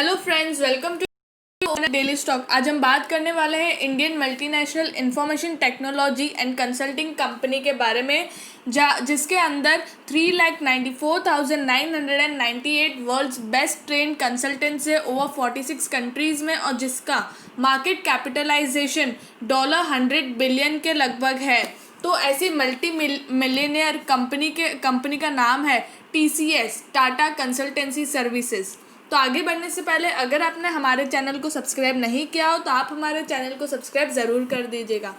Hello friends, welcome to daily stock. आज हम बात करने वाले हैं Indian multinational information technology and consulting company के बारे में, जिसके अंदर 3,94,998 वर्ल्ड्स बेस्ट ट्रेन कंसल्टेंट्स है ओवर 46 कंट्रीज़ में, और जिसका मार्केट कैपिटलाइजेशन $100 बिलियन के लगभग है। तो ऐसी मल्टी मिलियनियर कंपनी का नाम है TCS, टाटा कंसल्टेंसी सर्विसेज। तो आगे बढ़ने से पहले अगर आपने हमारे चैनल को सब्सक्राइब नहीं किया हो तो आप हमारे चैनल को सब्सक्राइब ज़रूर कर दीजिएगा।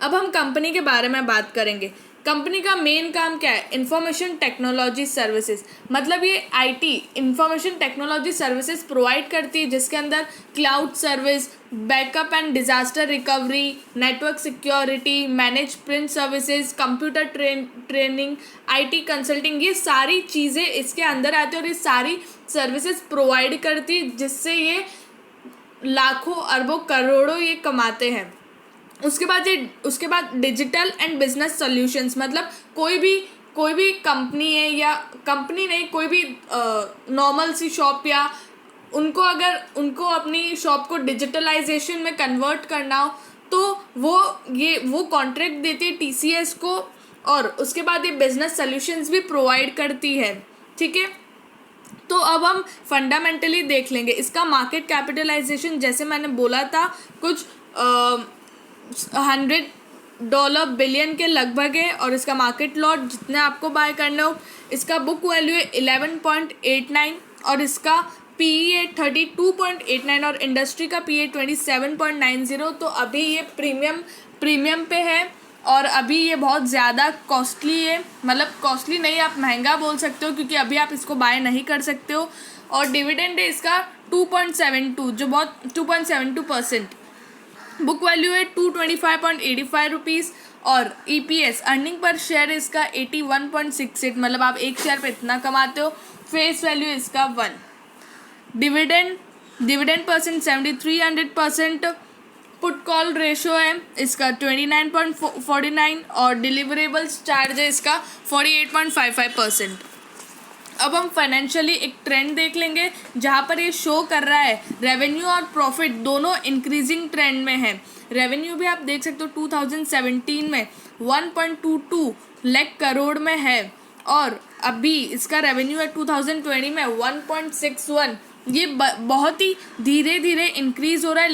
अब हम कंपनी के बारे में बात करेंगे। कंपनी का मेन काम क्या है? इंफॉर्मेशन टेक्नोलॉजी सर्विसेज, मतलब ये IT information technology services provide करती है, जिसके अंदर cloud service, backup and disaster recovery, network security, manage print services, computer training, IT consulting, ये सारी चीज़ें इसके अंदर आती है और ये सारी सर्विसेज प्रोवाइड करती है, जिससे ये लाखों अरबों करोड़ों ये कमाते हैं। उसके बाद डिजिटल एंड बिजनेस सॉल्यूशंस, मतलब कोई भी कंपनी है या कंपनी नहीं, कोई भी नॉर्मल सी शॉप या उनको अपनी शॉप को डिजिटलाइजेशन में कन्वर्ट करना हो तो वो कॉन्ट्रैक्ट देती है TCS को, और उसके बाद ये बिजनेस सॉल्यूशंस भी प्रोवाइड करती है। ठीक है, तो अब हम फंडामेंटली देख लेंगे इसका मार्केट कैपिटलाइजेशन। जैसे मैंने बोला था, कुछ $100 बिलियन के लगभग है, और इसका मार्केट लॉट जितने आपको बाय करना हो, इसका बुक वैल्यू है 11.89 और इसका PE है 32.89 और इंडस्ट्री का PE 27.90। तो अभी ये प्रीमियम पे है और अभी ये बहुत ज़्यादा कॉस्टली है, मतलब कॉस्टली नहीं, आप महंगा बोल सकते हो, क्योंकि अभी आप इसको बाय नहीं कर सकते हो। और डिविडेंड है इसका 2.72, जो बहुत 2.72%। बुक वैल्यू है 225.85 रुपीज़, और EPS अर्निंग पर शेयर इसका 81.68, मतलब आप एक शेयर पे इतना कमाते हो। फेस वैल्यू इसका 1। Dividend percent 7300%। Put call ratio है इसका 29.49 और डिलीवरेबल्स चार्ज है इसका 48.55%। अब हम फाइनेंशियली एक ट्रेंड देख लेंगे, जहाँ पर ये शो कर रहा है रेवेन्यू और प्रॉफिट दोनों इंक्रीजिंग ट्रेंड में है। रेवेन्यू भी आप देख सकते हो 2017 में 1.22 लाख करोड़ में है, और अभी इसका रेवेन्यू है 2020 में 1.61। ये बहुत ही धीरे धीरे इंक्रीज़ हो रहा है,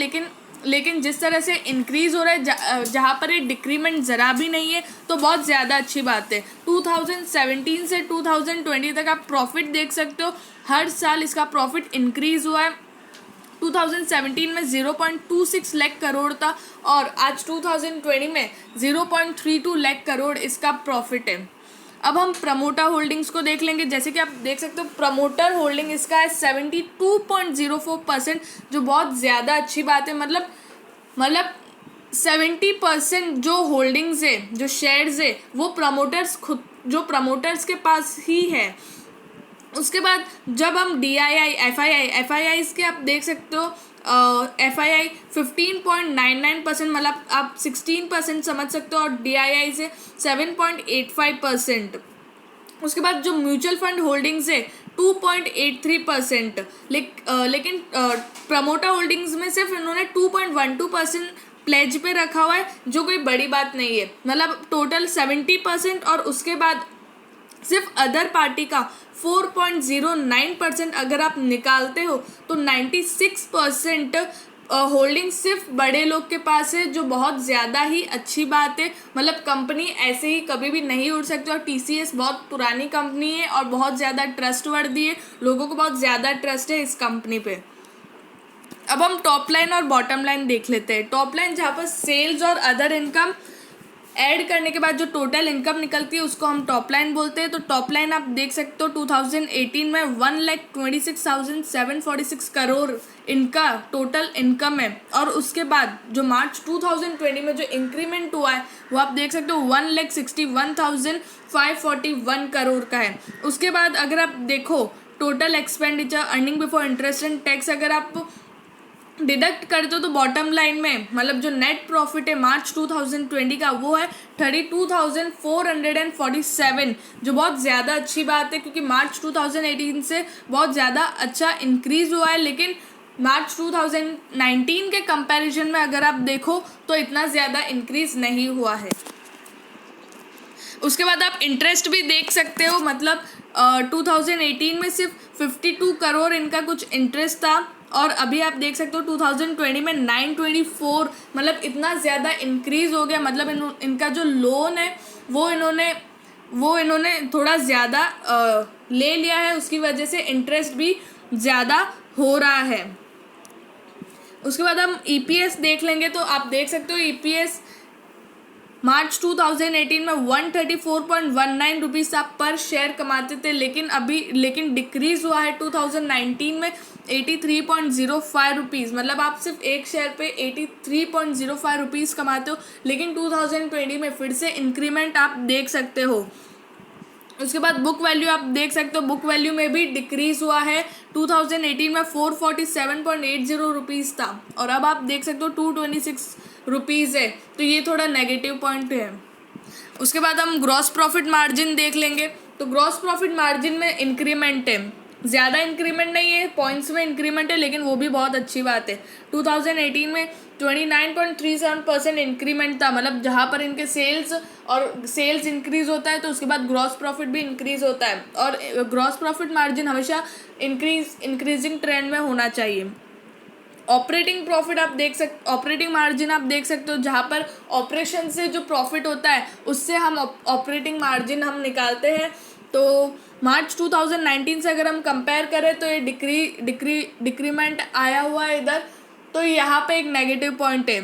लेकिन जिस तरह से इंक्रीज़ हो रहा है, जहाँ पर ये डिक्रीमेंट ज़रा भी नहीं है, तो बहुत ज़्यादा अच्छी बात है। 2017 से 2020 तक आप प्रॉफिट देख सकते हो, हर साल इसका प्रॉफिट इंक्रीज़ हुआ है। 2017 में 0.26 लाख करोड़ था, और आज 2020 में 0.32 लाख करोड़ इसका प्रॉफिट है। अब हम प्रमोटर होल्डिंग्स को देख लेंगे। जैसे कि आप देख सकते हो, प्रमोटर होल्डिंग इसका है 72.04%, जो बहुत ज़्यादा अच्छी बात है। मतलब 70% जो होल्डिंग्स है, जो शेयर्स है, वो प्रमोटर्स के पास ही है। उसके बाद जब हम DII FII के आप देख सकते हो, FII 15.99%, मतलब आप 16% समझ सकते हो, और DII से 7.85%। उसके बाद जो म्यूचुअल फंड होल्डिंग्स है 2.83%, लेकिन प्रमोटर होल्डिंग्स में सिर्फ इन्होंने 2.12% प्लेज पे रखा हुआ है, जो कोई बड़ी बात नहीं है। मतलब टोटल 70%, और उसके बाद सिर्फ अदर पार्टी का 4.09% अगर आप निकालते हो तो 96% होल्डिंग सिर्फ बड़े लोग के पास है, जो बहुत ज़्यादा ही अच्छी बात है। मतलब कंपनी ऐसे ही कभी भी नहीं उड़ सकती, और TCS बहुत पुरानी कंपनी है और बहुत ज़्यादा ट्रस्टवर्दी है, लोगों को बहुत ज़्यादा ट्रस्ट है इस कंपनी पे। अब हम टॉप लाइन और बॉटम लाइन देख लेते हैं। टॉप लाइन जहाँ पर सेल्स और अदर इनकम ऐड करने के बाद जो टोटल इनकम निकलती है उसको हम टॉप लाइन बोलते हैं। तो टॉप लाइन आप देख सकते हो 2018 में 1,26,746 करोड़ इनका टोटल इनकम है, और उसके बाद जो मार्च 2020 में जो इंक्रीमेंट हुआ है वो आप देख सकते हो 1,61,541 करोड़ का है। उसके बाद अगर आप देखो total expenditure, earning before interest and tax, अगर आप डिडक्ट करते हो तो बॉटम लाइन में मतलब जो नेट प्रॉफिट है मार्च 2020 का वो है 32,447, जो बहुत ज़्यादा अच्छी बात है क्योंकि मार्च 2018 से बहुत ज़्यादा अच्छा इंक्रीज़ हुआ है। लेकिन मार्च 2019 के कंपैरिजन में अगर आप देखो तो इतना ज़्यादा इंक्रीज़ नहीं हुआ है। उसके बाद आप इंटरेस्ट भी देख सकते हो, मतलब 2018 में सिर्फ 52 करोड़ इनका कुछ इंटरेस्ट था और अभी आप देख सकते हो 2020 में 924, मतलब इतना ज़्यादा इंक्रीज़ हो गया। मतलब इनका जो लोन है वो इन्होंने थोड़ा ज़्यादा ले लिया है, उसकी वजह से इंटरेस्ट भी ज़्यादा हो रहा है। उसके बाद हम ईपीएस देख लेंगे तो आप देख सकते हो ईपीएस मार्च 2018 में 134.19 रुपीज़ आप पर शेयर कमाते थे, लेकिन डिक्रीज़ हुआ है 2019 में 83.05 रुपीज़। मतलब आप सिर्फ एक शेयर पे 83.05 रुपीज़ कमाते हो, लेकिन 2020 में फिर से इंक्रीमेंट आप देख सकते हो। उसके बाद बुक वैल्यू आप देख सकते हो, बुक वैल्यू में भी डिक्रीज़ हुआ है। 2018 में 447.80 रुपीज़ था और अब आप देख सकते हो 226 रुपीज़ है, तो ये थोड़ा नेगेटिव पॉइंट है। उसके बाद हम ग्रॉस प्रॉफिट मार्जिन देख लेंगे तो ग्रॉस प्रॉफिट मार्जिन में इंक्रीमेंट है, ज़्यादा इंक्रीमेंट नहीं है, पॉइंट्स में इंक्रीमेंट है, लेकिन वो भी बहुत अच्छी बात है। 2018 में 29.37% इंक्रीमेंट था, मतलब जहाँ पर इनके सेल्स इंक्रीज़ होता है तो उसके बाद ग्रॉस प्रॉफिट भी इंक्रीज़ होता है और ग्रॉस प्रॉफिट मार्जिन हमेशा इंक्रीजिंग ट्रेंड में होना चाहिए। ऑपरेटिंग मार्जिन आप देख सकते हो, जहाँ पर ऑपरेशन से जो प्रॉफिट होता है उससे हम ऑपरेटिंग मार्जिन हम निकालते हैं। तो मार्च 2019 से अगर हम कंपेयर करें तो ये डिक्रीमेंट आया हुआ है इधर, तो यहाँ पे एक नेगेटिव पॉइंट है।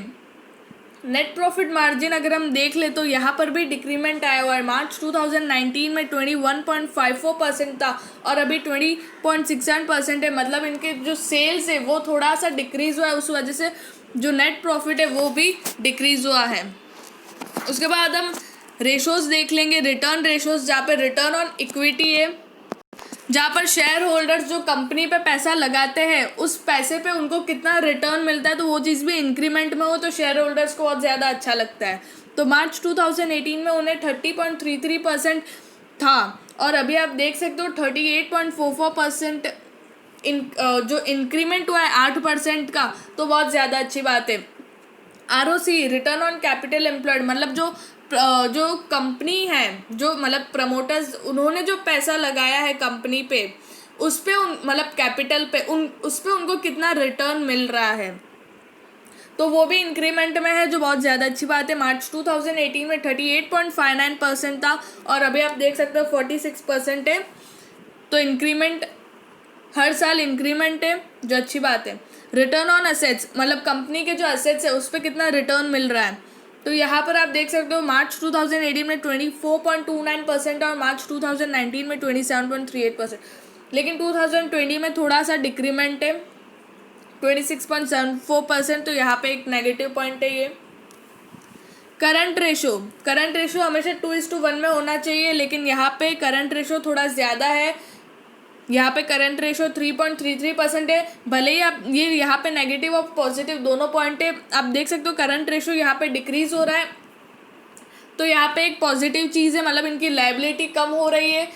नेट प्रॉफिट मार्जिन अगर हम देख ले तो यहाँ पर भी डिक्रीमेंट आया हुआ है। मार्च 2019 में 21.54% था और अभी 20.67% है, मतलब इनके जो सेल्स है वो थोड़ा सा डिक्रीज़ हुआ है, उस वजह से जो नेट प्रॉफिट है वो भी डिक्रीज़ हुआ है। उसके बाद हम रेशोज़ देख लेंगे, रिटर्न रेशोज़, जहाँ पर रिटर्न ऑन इक्विटी है, जहाँ पर शेयर होल्डर्स जो कंपनी पे पैसा लगाते हैं उस पैसे पे उनको कितना रिटर्न मिलता है, तो वो चीज़ भी इंक्रीमेंट में हो तो शेयर होल्डर्स को बहुत ज़्यादा अच्छा लगता है। तो मार्च 2018 में उन्हें 30.33% था और अभी आप देख सकते हो 38.44% जो इंक्रीमेंट हुआ है 8% का, तो बहुत ज़्यादा अच्छी बात है। ROC, return on capital employed, मतलब जो कंपनी है, जो मतलब प्रमोटर्स उन्होंने जो पैसा लगाया है कंपनी पे उस पे मतलब कैपिटल पे उस पे उनको कितना रिटर्न मिल रहा है, तो वो भी इंक्रीमेंट में है, जो बहुत ज़्यादा अच्छी बात है। मार्च 2018 में 38.59% था और अभी आप देख सकते हो 46% है, तो इंक्रीमेंट हर साल इंक्रीमेंट है, जो अच्छी बात है। रिटर्न ऑन एसेट्स, मतलब कंपनी के जो एसेट्स है उस पर कितना रिटर्न मिल रहा है, तो यहाँ पर आप देख सकते हो मार्च 2018 में 24.29% और मार्च 2019 में 27.38%, लेकिन 2020 में थोड़ा सा डिक्रीमेंट है 26.74%, तो यहाँ पे एक नेगेटिव पॉइंट है ये। करंट रेशो हमेशा 2:1 में होना चाहिए, लेकिन यहाँ पे करंट रेशो थोड़ा ज़्यादा है, यहाँ पे करंट रेशो 3.33% है। भले ही आप ये यहाँ पे नेगेटिव और पॉजिटिव दोनों पॉइंट है, आप देख सकते हो करंट रेशो यहाँ पे डिक्रीज़ हो रहा है, तो यहाँ पे एक पॉजिटिव चीज़ है, मतलब इनकी लायबिलिटी कम हो रही है,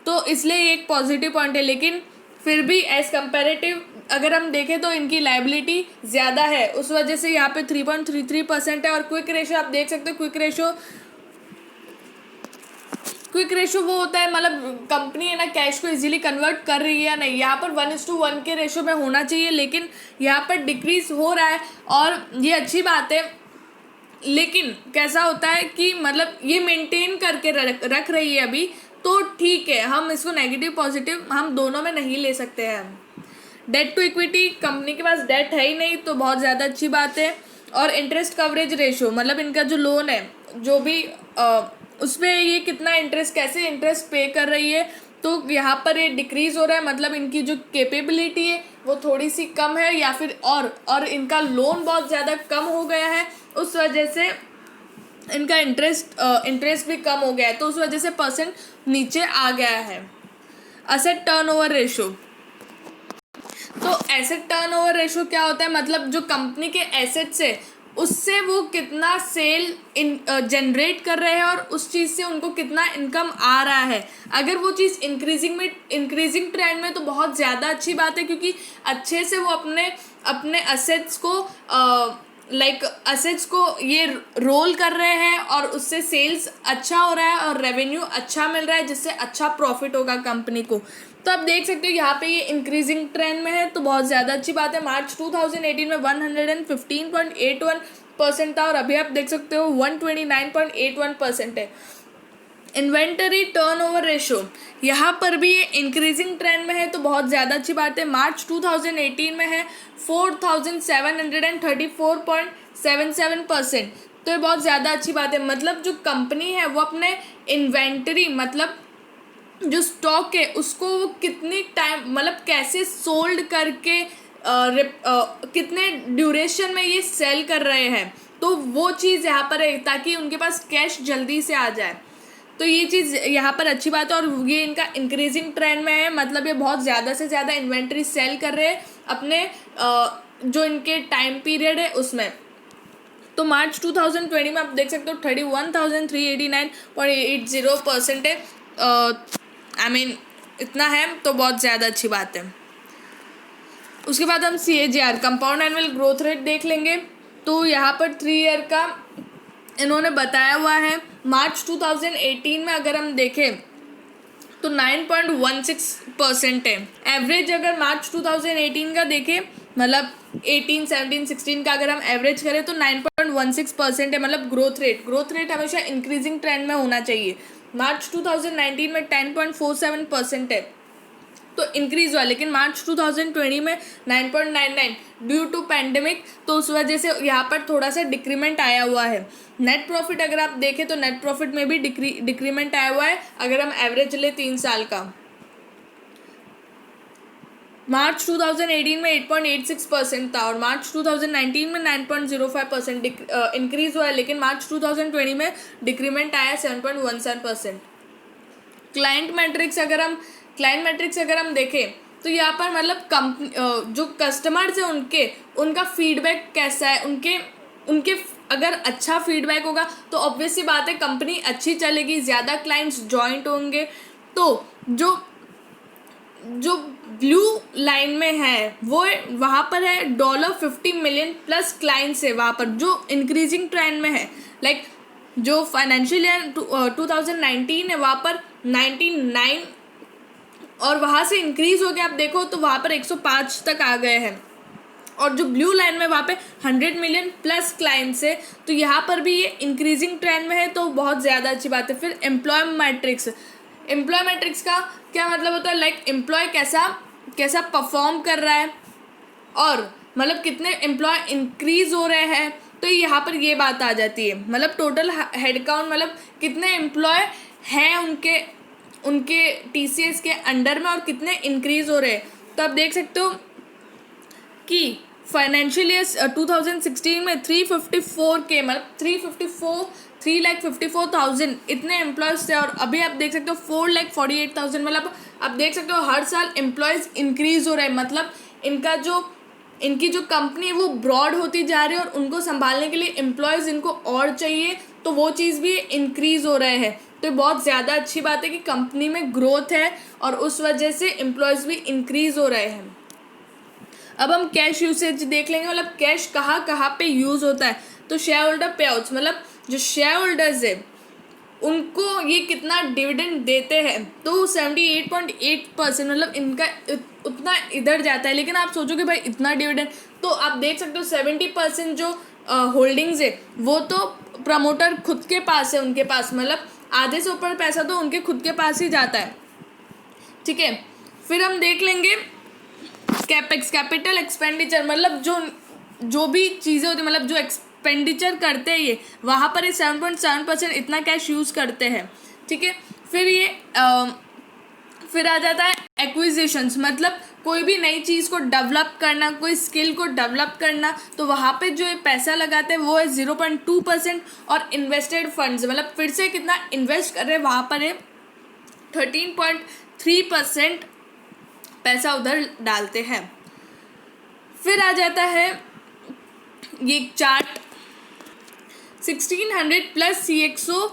तो इसलिए ये एक पॉजिटिव पॉइंट है। लेकिन फिर भी एज कंपेरेटिव अगर हम देखें तो इनकी लायबिलिटी ज़्यादा है, उस वजह से यहाँ पे 3.33% है। और क्विक रेशो आप देख सकते हो, क्विक रेशो वो होता है मतलब कंपनी है ना कैश को इजीली कन्वर्ट कर रही है या नहीं, यहाँ पर 1:1 के रेशो में होना चाहिए, लेकिन यहाँ पर डिक्रीज हो रहा है और ये अच्छी बात है। लेकिन कैसा होता है कि मतलब ये मेंटेन करके रख रही है अभी, तो ठीक है, हम इसको नेगेटिव पॉजिटिव हम दोनों में नहीं ले सकते हैं। डेट टू इक्विटी, कंपनी के पास डेट है ही नहीं, तो बहुत ज़्यादा अच्छी बात है। और इंटरेस्ट कवरेज रेशो, मतलब इनका जो लोन है जो भी उस पर ये कितना कैसे इंटरेस्ट पे कर रही है, तो यहाँ पर ये डिक्रीज़ हो रहा है, मतलब इनकी जो कैपेबिलिटी है वो थोड़ी सी कम है, या फिर और इनका लोन बहुत ज़्यादा कम हो गया है, उस वजह से इनका इंटरेस्ट भी कम हो गया है, तो उस वजह से परसेंट नीचे आ गया है। असेट टर्नओवर रेशो, तो एसेट टर्नओवर रेशो क्या होता है, मतलब जो कंपनी के एसेट्स है उससे वो कितना सेल जनरेट कर रहे हैं और उस चीज़ से उनको कितना इनकम आ रहा है। अगर वो चीज़ इंक्रीजिंग ट्रेंड में तो बहुत ज़्यादा अच्छी बात है, क्योंकि अच्छे से वो अपने अपने असेट्स को असेट्स को ये रोल कर रहे हैं और उससे सेल्स अच्छा हो रहा है और रेवेन्यू अच्छा मिल रहा है, जिससे अच्छा प्रॉफिट होगा कंपनी को। तो आप देख सकते हो यहाँ पे ये इंक्रीजिंग ट्रेंड में है, तो बहुत ज़्यादा अच्छी बात है। मार्च 2018 में 115.81% था और अभी आप देख सकते हो 129.81% है। इन्वेंटरी टर्नओवर रेशो यहाँ पर भी ये इंक्रीजिंग ट्रेंड में है, तो बहुत ज़्यादा अच्छी बात है। मार्च 2018 में है 4734.77%, तो ये बहुत ज़्यादा अच्छी बात है। मतलब जो कंपनी है वो अपने इन्वेंटरी मतलब जो स्टॉक है उसको वो कितनी टाइम मतलब कैसे सोल्ड करके कितने ड्यूरेशन में ये सेल कर रहे हैं, तो वो चीज़ यहाँ पर है ताकि उनके पास कैश जल्दी से आ जाए। तो ये चीज़ यहाँ पर अच्छी बात है और ये इनका इंक्रीजिंग ट्रेंड में है, मतलब ये बहुत ज़्यादा से ज़्यादा इन्वेंट्री सेल कर रहे हैं अपने जो इनके टाइम पीरियड है उसमें। तो मार्च 2020 में आप देख सकते हो 31,389.80% है। इतना है, तो बहुत ज़्यादा अच्छी बात है। उसके बाद हम CAGR compound annual growth rate देख लेंगे। तो यहाँ पर 3 ईयर का इन्होंने बताया हुआ है। मार्च 2018 में अगर हम देखें तो 9.16% है एवरेज। अगर मार्च 2018 का देखें मतलब 18, 17, 16 का अगर हम एवरेज करें तो 9.16% है, मतलब ग्रोथ रेट हमेशा इंक्रीजिंग ट्रेंड में होना चाहिए। मार्च 2019 में 10.47% है, तो इंक्रीज हुआ, लेकिन मार्च 2020 में 9.99 ड्यू टू पैंडेमिक, तो उस वजह से यहाँ पर थोड़ा सा डिक्रीमेंट आया हुआ है। नेट प्रॉफिट अगर आप देखें तो नेट प्रॉफिट में भी डिक्रीमेंट आया हुआ है अगर हम एवरेज ले 3 साल का। मार्च 2018 में 8.86% था और मार्च 2019 में 9.05% इंक्रीज हुआ है, लेकिन मार्च 2020 में डिक्रीमेंट आया 7.17%। क्लाइंट मैट्रिक्स अगर हम देखें तो यहाँ पर मतलब जो कस्टमर्स हैं उनका फीडबैक कैसा है, उनके अगर अच्छा फीडबैक होगा तो ऑब्वियस सी बात है कंपनी अच्छी चलेगी, ज़्यादा क्लाइंट्स जॉइंट होंगे। तो जो ब्लू लाइन में है वो वहाँ पर है $50 मिलियन प्लस क्लाइंट्स है वहाँ पर, जो इंक्रीजिंग ट्रेंड में है। जो फाइनेंशियल ईयर 2019 है वहाँ पर 99 और वहाँ से इंक्रीज हो गया, आप देखो तो वहाँ पर 105 तक आ गए हैं। और जो ब्लू लाइन में वहाँ पे 100 मिलियन प्लस क्लाइंट्स है, तो यहाँ पर भी ये इंक्रीजिंग ट्रेंड में है, तो बहुत ज़्यादा अच्छी बात है। फिर एम्प्लॉय मैट्रिक्स का क्या मतलब होता है, एम्प्लॉय कैसा परफॉर्म कर रहा है और मतलब कितने एम्प्लॉय इंक्रीज हो रहे हैं, तो यहाँ पर ये बात आ जाती है। मतलब टोटल हेड काउंट मतलब कितने एम्प्लॉय हैं उनके TCS के अंडर में और कितने इंक्रीज हो रहे हैं। तो आप देख सकते हो कि फाइनेंशियल ईयर 2016 में 354K मतलब 3,54,000 इतने एम्प्लॉयज़ थे और अभी आप देख सकते हो 4,48,000, मतलब आप देख सकते हो हर साल एम्प्लॉयज़ इंक्रीज हो रहे हैं। मतलब इनकी जो कंपनी है वो ब्रॉड होती जा रही है और उनको संभालने के लिए एम्प्लॉयज़ इनको और चाहिए, तो वो चीज़ भी इंक्रीज़ हो रहे हैं। तो बहुत ज़्यादा अच्छी बात है कि कंपनी में ग्रोथ है और उस वजह से एम्प्लॉयज़ भी इंक्रीज़ हो रहे हैं। अब हम कैश यूसेज देख लेंगे, मतलब कैश कहाँ पे यूज़ होता है। तो शेयर होल्डर पे आउट्स, मतलब जो शेयर होल्डर्स है उनको ये कितना डिविडेंड देते हैं, तो 78.8% मतलब इनका उतना इधर जाता है। लेकिन आप सोचोगे भाई इतना डिविडेंड, तो आप देख सकते हो 70% जो होल्डिंग्स है वो तो प्रमोटर खुद के पास है, उनके पास मतलब आधे से ऊपर पैसा तो उनके खुद के पास ही जाता है। ठीक है, फिर हम देख लेंगे कैपिटल एक्सपेंडिचर, मतलब जो भी चीज़ें होती है, मतलब जो एक्सपेंडिचर करते हैं ये वहाँ पर 7.7% इतना कैश यूज़ करते हैं। ठीक है, फिर आ जाता है एक्विजिशंस, मतलब कोई भी नई चीज़ को डेवलप करना, कोई स्किल को डेवलप करना, तो वहाँ पे जो ये पैसा लगाते हैं वो है 0.2%। और इन्वेस्टेड फंड्स मतलब फिर से कितना इन्वेस्ट कर रहे हैं वहाँ पर है 13.3% पैसा उधर डालते हैं। फिर आ जाता है ये चार्ट 1600 प्लस CXO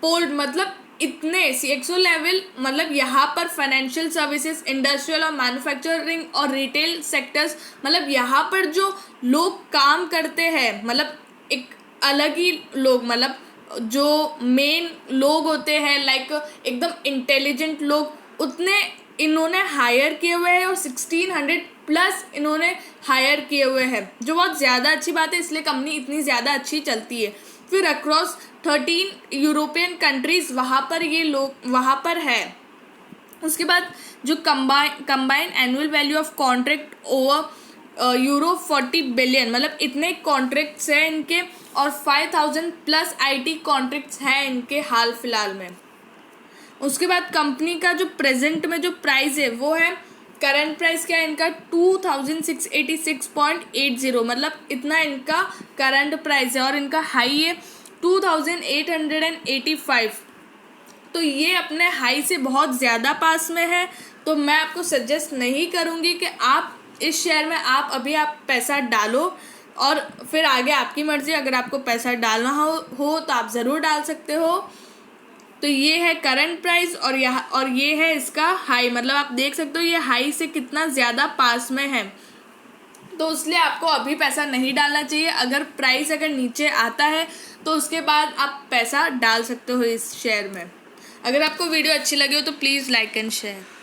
पोल, मतलब इतने CXO लेवल, मतलब यहाँ पर फाइनेंशियल सर्विसेज, इंडस्ट्रियल और मैन्युफैक्चरिंग और रिटेल सेक्टर्स, मतलब यहाँ पर जो लोग काम करते हैं, मतलब एक अलग ही लोग, मतलब जो मेन लोग होते हैं लाइक एकदम इंटेलिजेंट लोग, उतने इन्होंने हायर किए हुए हैं और 1600 प्लस इन्होंने हायर किए हुए हैं, जो बहुत ज़्यादा अच्छी बात है, इसलिए कंपनी इतनी ज़्यादा अच्छी चलती है। फिर अक्रॉस 13 यूरोपियन कंट्रीज़ वहाँ पर ये लोग वहाँ पर है। उसके बाद जो combine annual value of contract over €40 billion, मतलब इतने कॉन्ट्रैक्ट्स हैं इनके, और 5000 प्लस IT कॉन्ट्रैक्ट्स हैं इनके हाल फिलहाल में। उसके बाद कंपनी का जो प्रेजेंट में जो प्राइस है वो है, करंट प्राइस क्या है इनका 2686.80, मतलब इतना इनका करंट प्राइस है, और इनका हाई है 2885। तो ये अपने हाई से बहुत ज़्यादा पास में है। तो मैं आपको सजेस्ट नहीं करूँगी कि आप इस शेयर में आप पैसा डालो, और फिर आगे आपकी मर्ज़ी, अगर आपको पैसा डालना हो तो आप ज़रूर डाल सकते हो। तो ये है करंट प्राइस, और ये है इसका हाई, मतलब आप देख सकते हो ये हाई से कितना ज़्यादा पास में है। तो इसलिए आपको अभी पैसा नहीं डालना चाहिए। अगर प्राइस अगर नीचे आता है तो उसके बाद आप पैसा डाल सकते हो इस शेयर में। अगर आपको वीडियो अच्छी लगी हो तो प्लीज़ लाइक एंड शेयर।